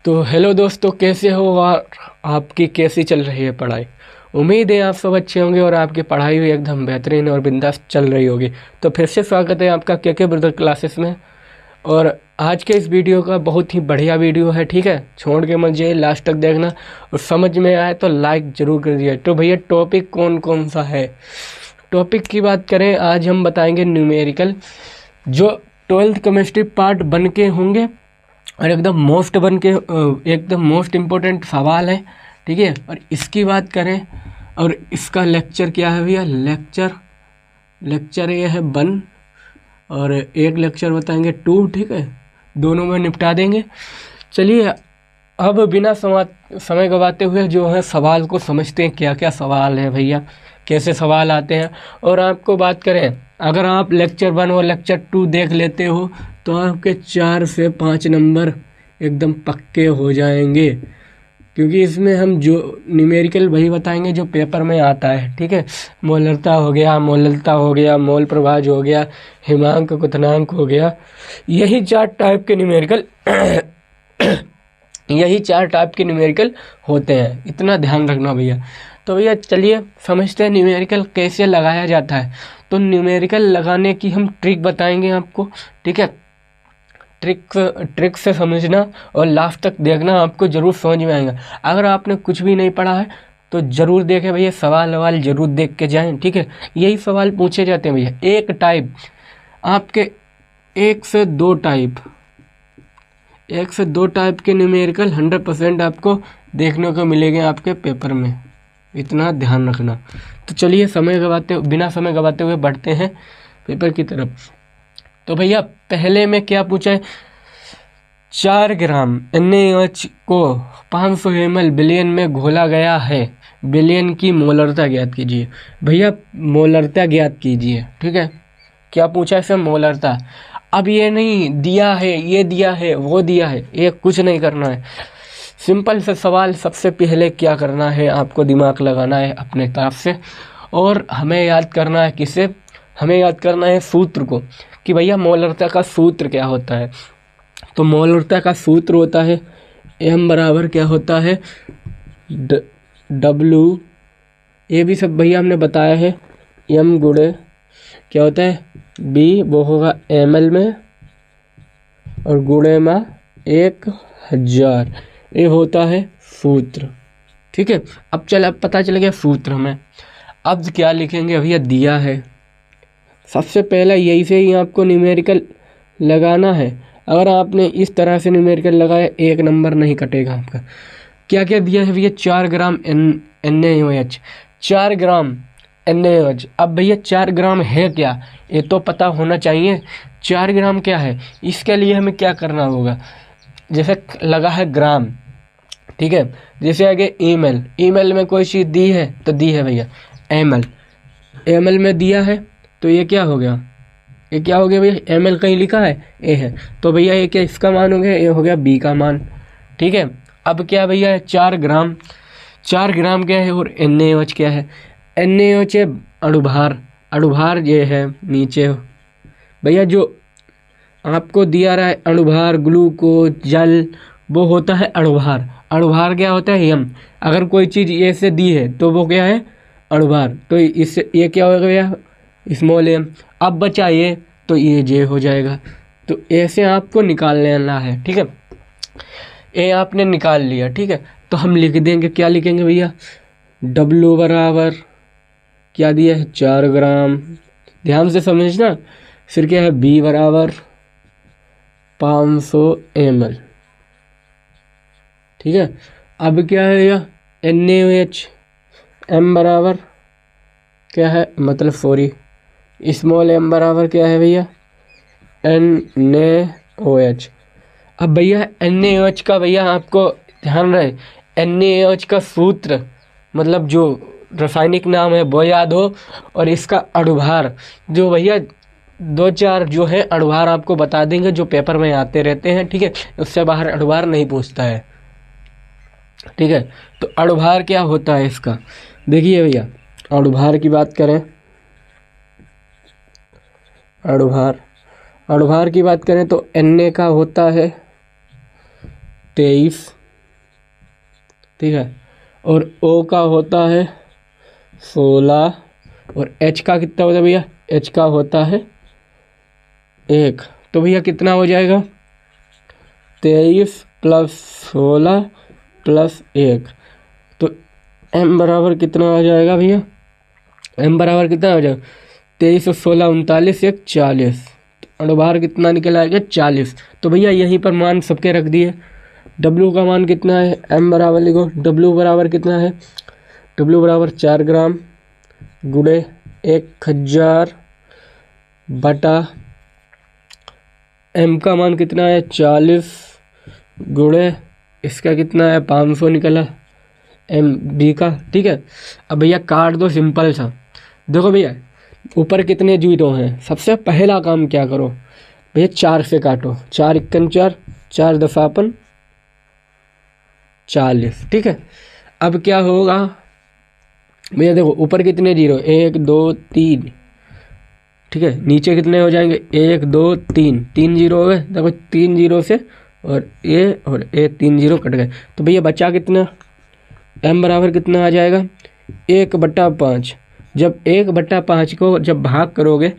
तो हेलो दोस्तों, कैसे हो और आपकी कैसी चल रही है पढ़ाई। उम्मीद है आप सब अच्छे होंगे और आपकी पढ़ाई भी एकदम बेहतरीन और बिंदास चल रही होगी। तो फिर से स्वागत है आपका के ब्रदर क्लासेस में। और आज के इस वीडियो का बहुत ही बढ़िया वीडियो है, ठीक है। छोड़ के मत जाइए, लास्ट तक देखना और समझ में आए तो लाइक ज़रूर कर दिए। तो भैया टॉपिक कौन कौन सा है। टॉपिक की बात करें, आज हम बताएंगे न्यूमेरिकल, जो 12th केमिस्ट्री पार्ट बन के होंगे और एकदम मोस्ट इम्पोर्टेंट सवाल है, ठीक है। और इसकी बात करें और इसका लेक्चर क्या है भैया, लेक्चर ये है 1 और एक लेक्चर बताएंगे 2, ठीक है। दोनों में निपटा देंगे। चलिए अब बिना समय गवाते हुए जो है सवाल को समझते हैं, क्या क्या सवाल है भैया, कैसे सवाल आते हैं। और आपको बात करें, अगर आप लेक्चर 1 और लेक्चर 2 देख लेते हो तो आपके 4 से 5 नंबर एकदम पक्के हो जाएंगे, क्योंकि इसमें हम जो न्यूमेरिकल वही बताएंगे जो पेपर में आता है, ठीक है। मोलरता हो गया, मोललता हो गया, मोल प्रभाज हो गया, हिमांक क्वथनांक हो गया, यही 4 टाइप के न्यूमेरिकल होते हैं। इतना ध्यान रखना भैया। तो भैया चलिए समझते हैं न्यूमेरिकल कैसे लगाया जाता है। तो न्यूमेरिकल लगाने की हम ट्रिक बताएंगे आपको, ठीक है। ट्रिक से समझना और लास्ट तक देखना, आपको ज़रूर समझ में आएगा। अगर आपने कुछ भी नहीं पढ़ा है तो ज़रूर देखें भैया, सवाल ज़रूर देख के जाएं, ठीक है। यही सवाल पूछे जाते हैं भैया। आपके एक से दो टाइप के न्यूमेरिकल 100% आपको देखने को मिलेंगे आपके पेपर में, इतना ध्यान रखना। तो चलिए बिना समय गवाते हुए बढ़ते हैं पेपर की तरफ। तो भैया पहले में क्या पूछा है, 4 ग्राम NaOH को 500 ml बिलियन में घोला गया है, बिलियन की मोलरता ज्ञात कीजिए। भैया मोलरता ज्ञात कीजिए, ठीक है। क्या पूछा है, मोलरता। अब ये नहीं दिया है, ये दिया है, वो दिया है, ये कुछ नहीं करना है। सिंपल सा सवाल, सबसे पहले क्या करना है, आपको दिमाग लगाना है अपने तरफ से और हमें याद करना है हमें याद करना है सूत्र को, कि भैया मोलरता का सूत्र क्या होता है। तो मोलरता का सूत्र होता है M बराबर क्या होता है, W, ये भी सब भैया हमने बताया है। M गुणे क्या होता है, B, वो होगा ml में और गुणे में 1000, ये होता है सूत्र, ठीक है। अब पता चल गया सूत्र हमें। अब क्या लिखेंगे भैया, दिया है। सबसे पहले यही से ही आपको न्यूमेरिकल लगाना है। अगर आपने इस तरह से न्यूमेरिकल लगाया, 1 नंबर नहीं कटेगा आपका। क्या क्या दिया है भैया, 4 ग्राम NaOH, 4 ग्राम NaOH। अब भैया 4 ग्राम है क्या, ये तो पता होना चाहिए। 4 ग्राम क्या है, इसके लिए हमें क्या करना होगा। जैसे लगा है ग्राम, ठीक है। जैसे आगे ईमेल में कोई चीज़ दी है तो दी है भैया ml में दिया है, तो ये क्या हो गया भैया, ml कहीं लिखा है, ए है, तो भैया ये क्या इसका मान हो गया, ये हो गया B का मान, ठीक है। अब क्या भैया है, 4 ग्राम क्या है और NaOH क्या है। NaOH है अणुभार ये है नीचे भैया, जो आपको दिया रहा है अणुभार, ग्लूकोज, जल, वो होता है अणुभार क्या होता है, M। अगर कोई चीज़ ए से दी है तो वो क्या है, अणुभार। तो इससे ये क्या हो गया, स्मॉल m। अब बचा ये, तो ये J हो जाएगा। तो ऐसे आपको निकाल लेना है, ठीक है। ए आपने निकाल लिया, ठीक है। तो हम लिख देंगे, क्या लिखेंगे भैया, W बराबर क्या दिया है, 4 ग्राम, ध्यान से समझना। फिर क्या है, B बराबर 500 ml, ठीक है। अब क्या है भैया, NaOH, M बराबर क्या है, मतलब सॉरी, स्मॉल m बराबर क्या है भैया, NaOH। अब भैया NaOH का भैया आपको ध्यान रहे, NaOH का सूत्र मतलब जो रासायनिक नाम है वो याद हो, और इसका अणुभार जो भैया 2-4 जो है अणुभार आपको बता देंगे, जो पेपर में आते रहते हैं, ठीक है। उससे बाहर अणुभार नहीं पूछता है, ठीक है। तो अणुभार क्या होता है इसका, देखिए भैया, अणुभार की बात करें, अणुभार की बात करें तो Na का होता है 23, ठीक है, और ओ का होता है 16, और एच का कितना होता है भैया, एच का होता है 1। तो भैया कितना हो जाएगा, 23 + 16 + 1। तो एम बराबर कितना आ जाएगा भैया, एम बराबर कितना हो जाएगा, 23 और 16 39, 1 40। तो अणुभार कितना निकल आएगा, 40। तो भैया यहीं पर मान सबके रख दिए। डब्ल्यू का मान कितना है, एम बराबर लिखो, डब्ल्यू बराबर कितना है, डब्ल्यू बराबर 4 ग्राम गुणे 1000 बटा एम का मान कितना है 40 गुणे इसका कितना है 500 निकला एम बी का, ठीक है। अब भैया काट दो सिंपल सा। देखो भैया ऊपर कितने जीरो हैं, सबसे पहला काम क्या करो भैया 4 से काटो, 4 × 4, 4 दफापन 40, ठीक है। अब क्या होगा भैया, देखो ऊपर कितने जीरो, 1 2 3, ठीक है, नीचे कितने हो जाएंगे 1 2 3, 3 जीरो हो गए। देखो 3 जीरो से और ए 3 जीरो कट गए। तो भैया बचा कितना, एम बराबर कितना आ जाएगा 1/5। जब 1/5 को जब भाग करोगे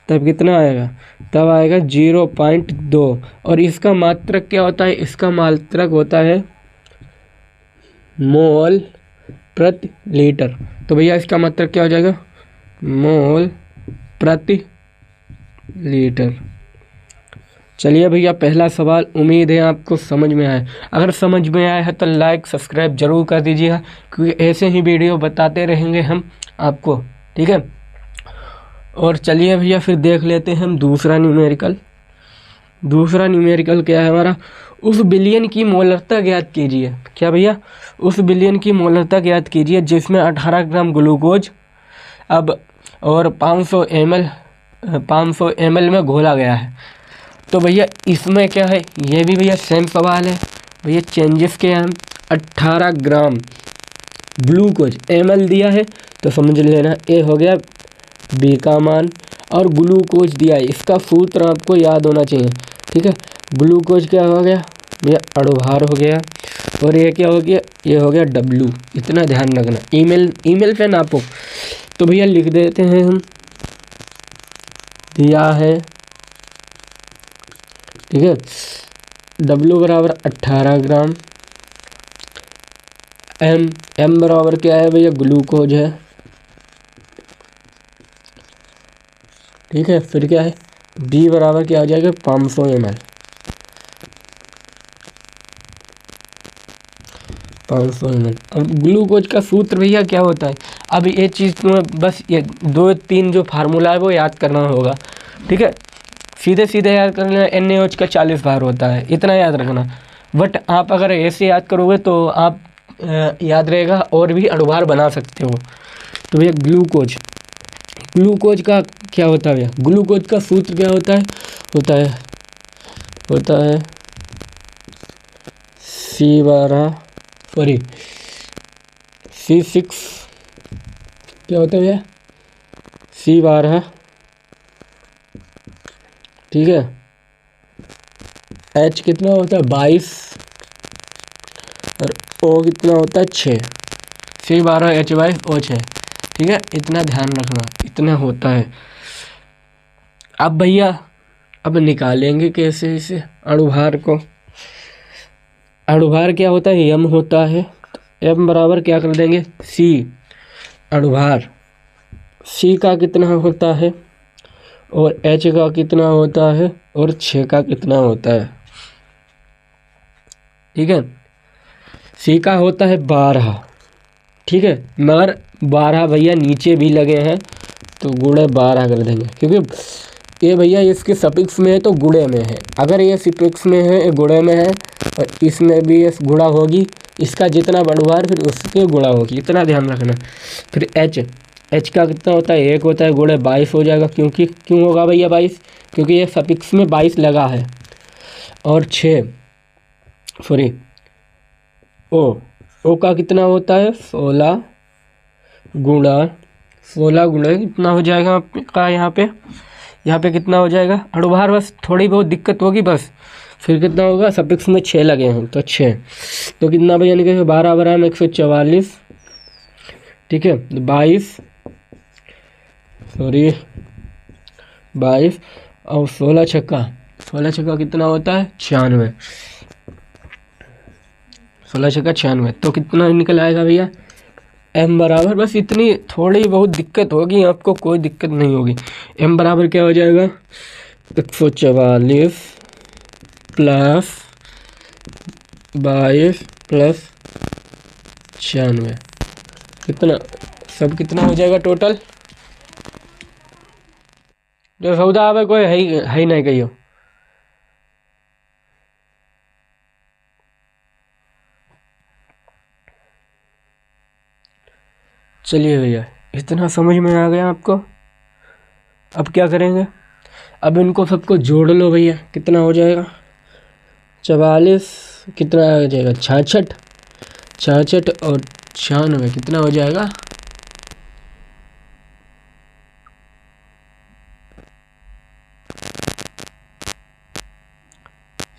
तब कितना आएगा, तब आएगा 0.2। और इसका मात्रक क्या होता है, इसका मात्रक होता है मोल प्रति लीटर। तो भैया इसका मात्रक क्या हो जाएगा, मोल प्रति लीटर। चलिए भैया पहला सवाल उम्मीद है आपको समझ में आया। अगर समझ में आया है तो लाइक सब्सक्राइब जरूर कर दीजिएगा, क्योंकि ऐसे ही वीडियो बताते रहेंगे हम आपको, ठीक है। और चलिए भैया फिर देख लेते हैं हम दूसरा न्यूमेरिकल। दूसरा न्यूमेरिकल क्या है हमारा, उस विलयन की मोलरता ज्ञात कीजिए। क्या भैया, उस विलयन की मोलरता ज्ञात कीजिए जिसमें 18 ग्राम ग्लूकोज अब और 500 ml में घोला गया है। तो भैया इसमें क्या है, ये भी भैया सेम सवाल है भैया, चेंजेस क्या है, 18 ग्राम ग्लूकोज ml दिया है तो समझ लेना ए हो गया बी का मान, और ग्लूकोज दिया है, इसका सूत्र आपको याद होना चाहिए, ठीक है। ग्लूकोज क्या हो गया भैया, अणुभार हो गया, और ये क्या हो गया, ये हो गया डब्ल्यू। इतना ध्यान रखना, ईमेल पे नापो। तो भैया लिख देते हैं हम, दिया है, ठीक है, डब्ल्यू बराबर 18 ग्राम, एम बराबर क्या है भैया, ग्लूकोज है, ठीक है। फिर क्या है, बी बराबर क्या हो जाएगा 500 ml, 500 ml। अब ग्लूकोज का सूत्र भैया क्या होता है, अब ये चीज़ तुम्हें बस ये 2-3 जो फार्मूला है वो याद करना होगा, ठीक है। सीधे सीधे याद कर लेना, NaOH का 40 बार होता है, इतना याद रखना। बट आप अगर ऐसे याद करोगे तो आप याद रहेगा और भी अणुभार बना सकते हो। तो भैया ग्लूकोज का क्या होता है भैया, ग्लूकोज का सूत्र क्या होता है, होता है C6 क्या होता है भैया, C12, ठीक है। H कितना होता है 22, और O कितना होता है 6, C12 H22 O6, ठीक है। इतना ध्यान रखना, इतना होता है। अब भैया अब निकालेंगे कैसे इसे अणुभार को। अणुभार क्या होता है, m होता है, तो m बराबर क्या कर देंगे C, अणुभार C का कितना होता है और H का कितना होता है और 6 का कितना होता है, ठीक है। C का होता है 12, ठीक है, मगर 12 भैया नीचे भी लगे हैं तो गुणे 12 कर देंगे, क्योंकि ये भैया इसके सफिक्स में है तो गुणे में है। अगर ये सफिक्स में है ये गुणे में है, और इसमें भी ये गुणा होगी, इसका जितना बढ़वार फिर उसके गुणा होगी, इतना ध्यान रखना। फिर H का कितना होता है 1 होता है, गुणे 22 हो जाएगा, क्यों होगा भैया 22, क्योंकि ये सफिक्स में 22 लगा है। और 6 ओ का कितना होता है 16 गुणा कितना हो जाएगा आपका, यहाँ पे कितना हो जाएगा अणुभार, बस थोड़ी बहुत दिक्कत होगी बस, फिर कितना होगा, सफिक्स में 6 लगे हैं तो 6, तो कितना भैया निकलेगा 12 बराबर 144, ठीक है 22 और 16 छक्का कितना होता है 96, 16 छक्का 96, तो कितना निकल आएगा भैया m बराबर, बस इतनी थोड़ी बहुत दिक्कत होगी आपको, कोई दिक्कत नहीं होगी। m बराबर क्या हो जाएगा 144 प्लस 22 प्लस 96, कितना सब कितना हो जाएगा टोटल, जो सौदा आवे कोई है ही नहीं कहियो। चलिए भैया इतना समझ में आ गया आपको। अब क्या करेंगे, अब इनको सबको जोड़ लो भैया, कितना हो जाएगा 44, कितना आ जाएगा 66, 66 और 96 कितना हो जाएगा,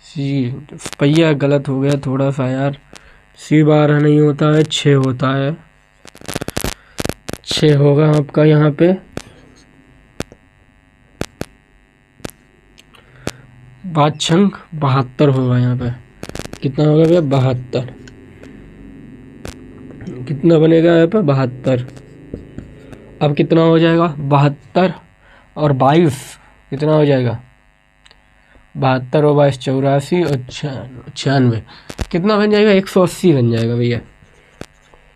सी पहिया गलत हो गया थोड़ा सा यार, सी 12 नहीं होता है 6 होता है, 6 होगा आपका यहाँ पे, 72 होगा यहाँ पे, कितना होगा भैया 72, कितना बनेगा यहाँ पे 72, अब कितना हो जाएगा 72 और 22 कितना हो जाएगा 72 और 22 84 और 96 कितना बन जाएगा 180 बन जाएगा भैया,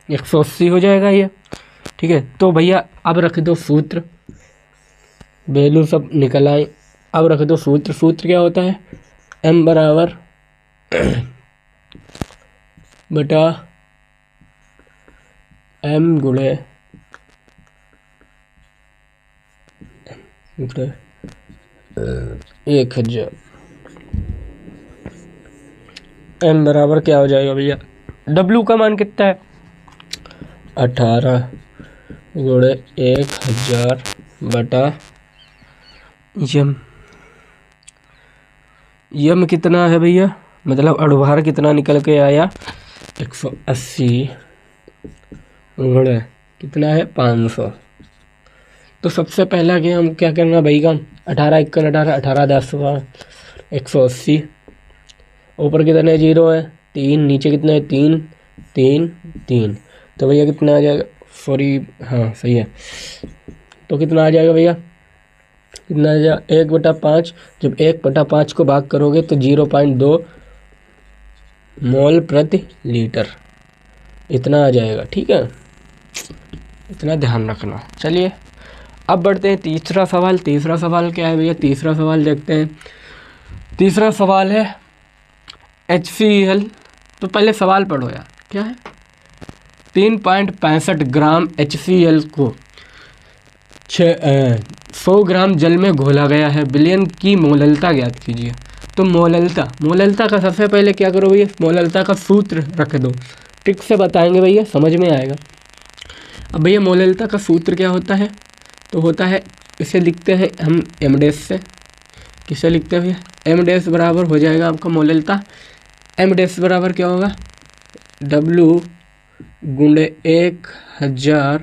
180 हो जाएगा ये, ठीक है। तो भैया अब रख दो सूत्र, वैल्यू सब निकल आए, अब रख दो सूत्र, सूत्र क्या होता है m बराबर बटा m गुणे 1000, m बराबर क्या हो जाएगा भैया, w का मान कितना है 18 गुणे 1000 बटा यम कितना है भैया, मतलब अणुभार कितना निकल के आया 180 गुणे कितना है 500। तो सबसे पहला कि हम क्या करना भाई का 18 1 18 18 10 180, ऊपर कितने जीरो है 3, नीचे कितना है 3 3 3, तो भैया कितना आ जाएगा, सॉरी हाँ सही है, तो कितना आ जाएगा भैया, कितना आ जाएगा 1/5, जब 1/5 को भाग करोगे तो 0.2 मोल प्रति लीटर इतना आ जाएगा, ठीक है, इतना ध्यान रखना। चलिए अब बढ़ते हैं तीसरा सवाल। तीसरा सवाल क्या है भैया, तीसरा सवाल देखते हैं। तीसरा सवाल है HCl, तो पहले सवाल पढ़ो यार, क्या है 3.65 ग्राम HCl को 100 ग्राम जल में घोला गया है, विलयन की मोललता ज्ञात कीजिए। तो मोललता का सबसे पहले क्या करो भैया, मोललता का सूत्र रख दो, ट्रिक से बताएंगे भैया, समझ में आएगा। अब भैया मोललता का सूत्र क्या होता है, तो होता है, इसे लिखते हैं हम m डैश से, किसे लिखते हैं भैया m डैश बराबर हो जाएगा आपका मोललता, m डैश बराबर क्या होगा W गुणे 1000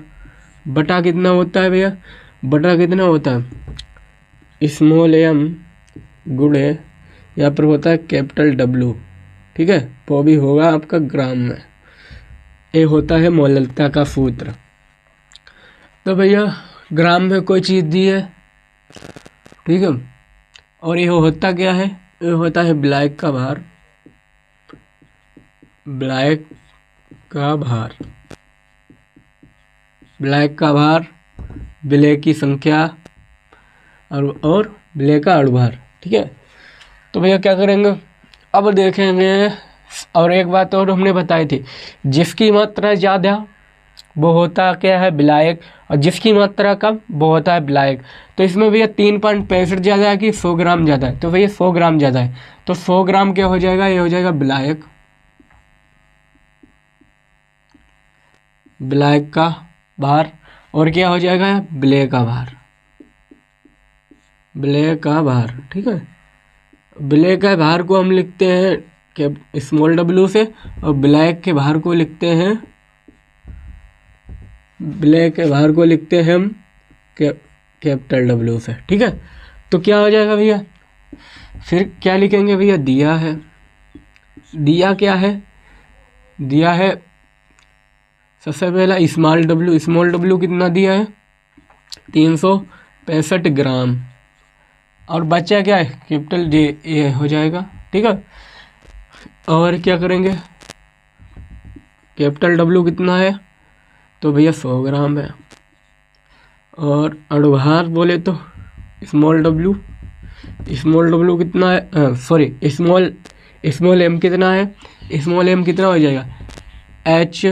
बटा कितना होता है भैया, बटा कितना होता है स्मॉल m गुणे यहाँ पर होता है कैपिटल W, ठीक है, वो भी होगा आपका ग्राम में, ये होता है मोललता का सूत्र। तो भैया ग्राम में कोई चीज़ दी है, ठीक है, और ये होता क्या है, ये होता है ब्लैक का भार, ब्लैक का भार, ब्लैक का भार, ब्लैक की संख्या और ब्लैक का अणुभार, ठीक है। तो भैया क्या करेंगे, अब देखेंगे, और एक बात और हमने बताई थी, जिसकी मात्रा ज़्यादा वो होता क्या है विलायक, और जिसकी मात्रा कम वो होता है विलायक। तो इसमें भैया 3.65 ज़्यादा है कि 100 ग्राम ज़्यादा है, तो भैया 100 ग्राम ज़्यादा है, तो 100 ग्राम क्या हो जाएगा, ये हो जाएगा विलायक, विलायक का भार, और क्या हो जाएगा ब्लैक का भार, ब्लैक का भार, ठीक है। ब्लैक के बाहर को हम लिखते हैं स्मॉल डब्ल्यू से, और ब्लैक के बाहर को लिखते हैं हम कैपिटल डब्ल्यू से। ठीक है, तो क्या हो जाएगा भैया, फिर क्या लिखेंगे भैया, दिया है, दिया क्या है, दिया है सबसे पहला स्मॉल डब्ल्यू कितना दिया है 365 ग्राम, और बचा क्या है कैपिटल जे, ये हो जाएगा। ठीक है, और क्या करेंगे, कैपिटल डब्ल्यू कितना है तो भैया 100 ग्राम है, और अनुभार बोले तो स्मॉल डब्ल्यू कितना है, सॉरी स्मॉल एम कितना है, स्मॉल एम कितना हो जाएगा एच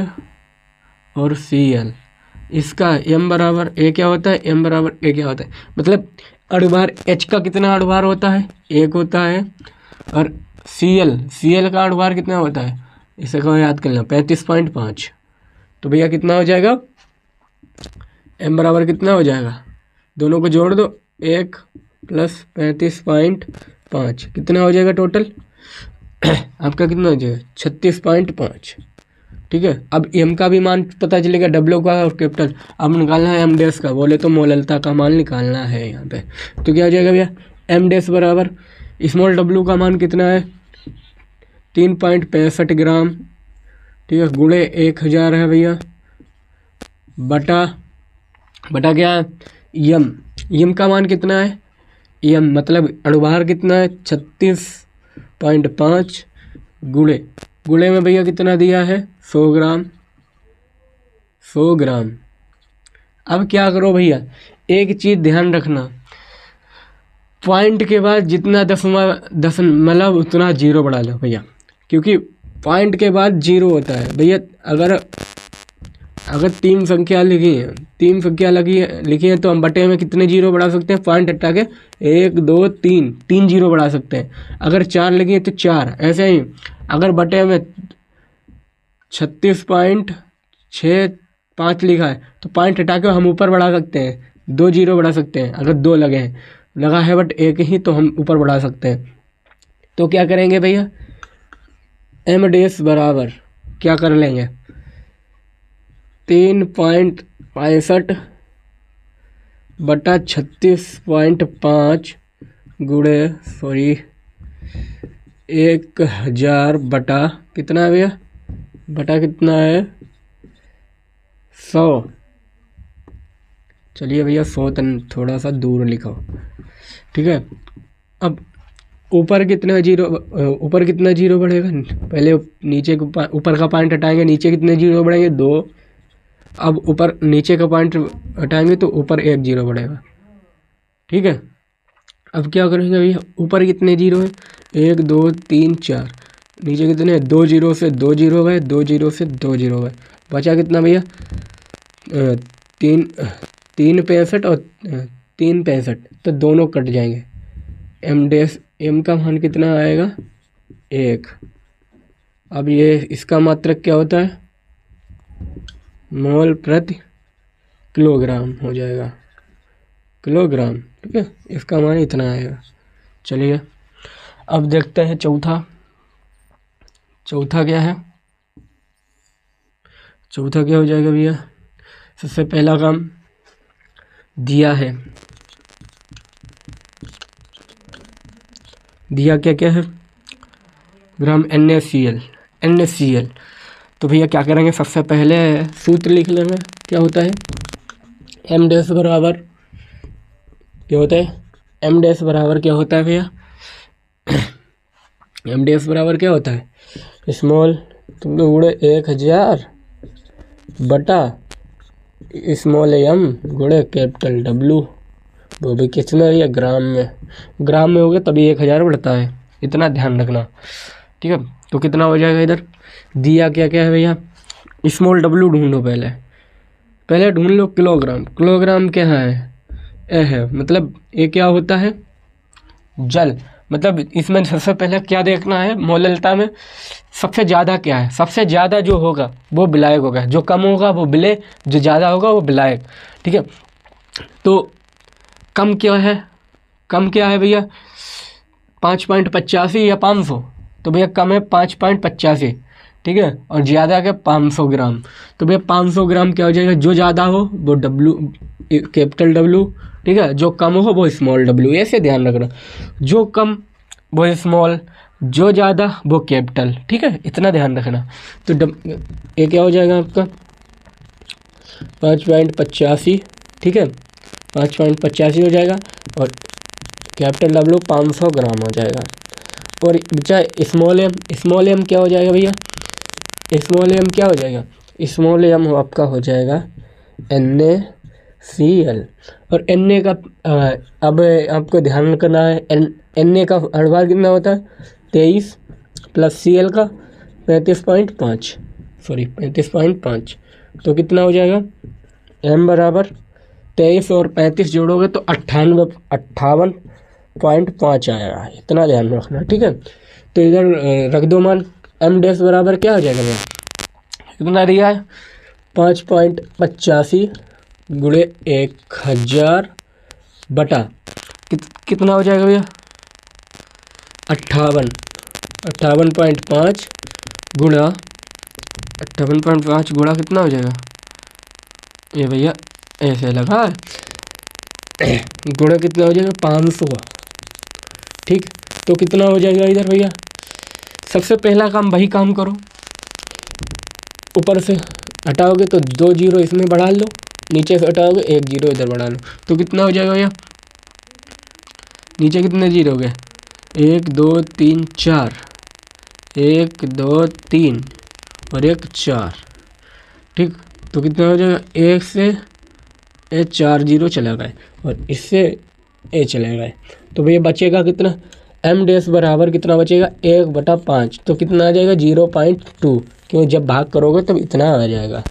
और सी एल, इसका एम बराबर ए क्या होता है, एम बराबर ए क्या होता है, मतलब अणुभार एच का कितना अणुभार होता है 1 होता है, और सी एल का अणुभार कितना होता है, इसे को याद कर लेना 35.5। तो भैया कितना हो जाएगा, एम बराबर कितना हो जाएगा, दोनों को जोड़ दो 1 + 35.5 कितना हो जाएगा टोटल आपका कितना हो जाएगा 36.5। ठीक है, अब एम का भी मान पता चलेगा, डब्ल्यू का और कैपिटल, अब निकालना है एम डैश का, बोले तो मोललता का मान निकालना है यहाँ पे। तो क्या हो जाएगा भैया, एम डैश बराबर स्मॉल डब्ल्यू का मान कितना है 3.65 ग्राम, ठीक है, गुणे 1000 है भैया, बटा क्या है यम का मान कितना है, यम मतलब अणुभार कितना है 36.5 गुणे में भैया कितना दिया है 100 ग्राम। अब क्या करो भैया, एक चीज़ ध्यान रखना, पॉइंट के बाद जितना दशमलव उतना जीरो बढ़ा लो भैया, क्योंकि पॉइंट के बाद जीरो होता है भैया। अगर 3 संख्या लिखी है तो हम बटे में कितने जीरो बढ़ा सकते हैं, पॉइंट हटा के 1 2 3 जीरो बढ़ा सकते हैं। अगर 4 लिखी है तो 4, ऐसे ही अगर बटे में 36.65 लिखा है तो पॉइंट हटा के हम ऊपर बढ़ा सकते हैं, 2 जीरो बढ़ा सकते हैं। अगर 2 लगा है बट 1 ही, तो हम ऊपर बढ़ा सकते हैं। तो क्या करेंगे भैया, एम डैश बराबर क्या कर लेंगे 3.65 बटा 36.5 गुणे 1000 बटा कितना है भैया, बटा कितना है 100। चलिए भैया 100 थोड़ा सा दूर लिखो। ठीक है, अब ऊपर कितना जीरो बढ़ेगा, पहले नीचे ऊपर का पॉइंट हटाएंगे, नीचे कितने जीरो बढ़ेंगे 2। अब ऊपर नीचे का पॉइंट हटाएंगे तो ऊपर 1 जीरो बढ़ेगा। ठीक है, अब क्या करेंगे भैया, ऊपर कितने जीरो हैं 1 2 3 4, नीचे कितने हैं 2 जीरो से 2 जीरो गए, 2 जीरो से 2 जीरो गए, बचा कितना भैया 365 और 365, तो दोनों कट जाएंगे। एम का मान कितना आएगा 1। अब ये इसका मात्रक क्या होता है मोल प्रति किलोग्राम हो जाएगा, किलोग्राम। ठीक है, इसका मान इतना आएगा। चलिए अब देखते हैं चौथा क्या है, चौथा क्या हो जाएगा भैया, सबसे पहला काम दिया है, दिया क्या है ग्राम NaCl। तो भैया क्या करेंगे, सबसे पहले सूत्र लिख लेंगे, क्या होता है एम डैश बराबर क्या होता है, एम डैश बराबर क्या होता है भैया, एम डैश बराबर क्या होता है स्मॉल तुम लोग गुणे 1000 बटा स्मॉल एम गुणे कैपिटल डब्ल्यू, वो भी कितना है ग्राम में हो गया तभी 1000 बढ़ता है, इतना ध्यान रखना। ठीक है, तो कितना हो जाएगा इधर, दिया क्या है भैया, स्मॉल डब्ल्यू ढूंढो, पहले ढूंढ लो किलोग्राम क्या है ए है, मतलब ये क्या होता है जल, मतलब इसमें सबसे पहले क्या देखना है मोललता में सबसे ज़्यादा क्या है, सबसे ज़्यादा जो होगा वो विलायक होगा, जो कम होगा वो विलेय, जो ज़्यादा होगा वो विलायक। ठीक है, तो कम क्या है भैया 5.85 या 500, तो भैया कम है 5.85, ठीक है, और ज़्यादा क्या 500 ग्राम। तो भैया 500 ग्राम क्या हो जाएगा, जो ज़्यादा हो वो डब्लू कैपिटल डब्लू, ठीक है, जो कम हो वो स्मॉल डब्लू, ऐसे ध्यान रखना, जो कम वो स्मॉल, जो ज़्यादा वो कैपिटल, ठीक है, इतना ध्यान रखना। तो ये क्या हो जाएगा आपका 5.85, ठीक है, 5.85 हो जाएगा, और कैपिटल डब्लू 500 ग्राम हो जाएगा। और बच्चा स्मॉल एम क्या हो जाएगा भैया, स्मॉल एम क्या हो जाएगा, स्मॉल एम आपका हो जाएगा NaCl। और Na का अब आपको ध्यान करना है, Na का हर बार कितना होता है 23 प्लस Cl का 35.5, तो कितना हो जाएगा m बराबर 23 और 35 जोड़ोगे तो 58.5 आएगा, इतना ध्यान रखना, ठीक है। तो इधर रख दो मान, m डैश बराबर क्या हो जाएगा भैया, कितना दिया है 5.85 गुणे 1000 बटा कितना हो जाएगा भैया 58.5 गुणा 58.5 गुणा कितना हो जाएगा, ये भैया ऐसे लगा गुणा कितना हो जाएगा 500, ठीक। तो कितना हो जाएगा इधर भैया, सबसे पहला काम वही काम करो, ऊपर से हटाओगे तो 2 जीरो इसमें बढ़ा लो, नीचे से हटाओगे 1 जीरो इधर बढ़ा लो, तो कितना हो जाएगा भैया, नीचे कितने जीरो हो गए 1 2 3 4, 1 2 3 और 1 4, ठीक। तो कितना हो जाएगा 1 से 4 जीरो चला गए और इससे ए चले गए, तो भैया बचेगा कितना, m डैश बराबर कितना बचेगा 1/5, तो कितना आ जाएगा 0.2, क्यों जब भाग करोगे तब इतना आ जाएगा।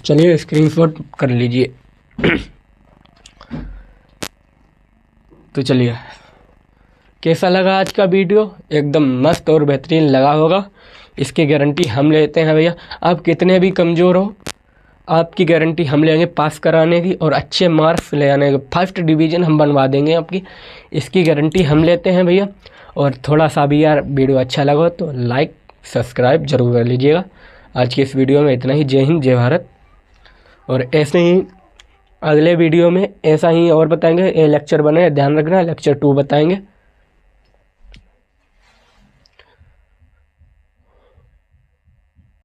चलिए स्क्रीनशॉट कर लीजिए। तो चलिए, कैसा लगा आज का वीडियो, एकदम मस्त और बेहतरीन लगा होगा, इसकी गारंटी हम लेते हैं भैया। आप कितने भी कमज़ोर हो, आपकी गारंटी हम लेंगे पास कराने की और अच्छे मार्क्स ले आने के, फर्स्ट डिवीज़न हम बनवा देंगे आपकी, इसकी गारंटी हम लेते हैं भैया। और थोड़ा सा भी यार वीडियो अच्छा लगा तो लाइक सब्सक्राइब जरूर कर लीजिएगा। आज की इस वीडियो में इतना ही। जय हिंद, जय भारत। और ऐसे ही अगले वीडियो में ऐसा ही और बताएंगे, ये लेक्चर बने, ध्यान रखना, लेक्चर 2 बताएंगे।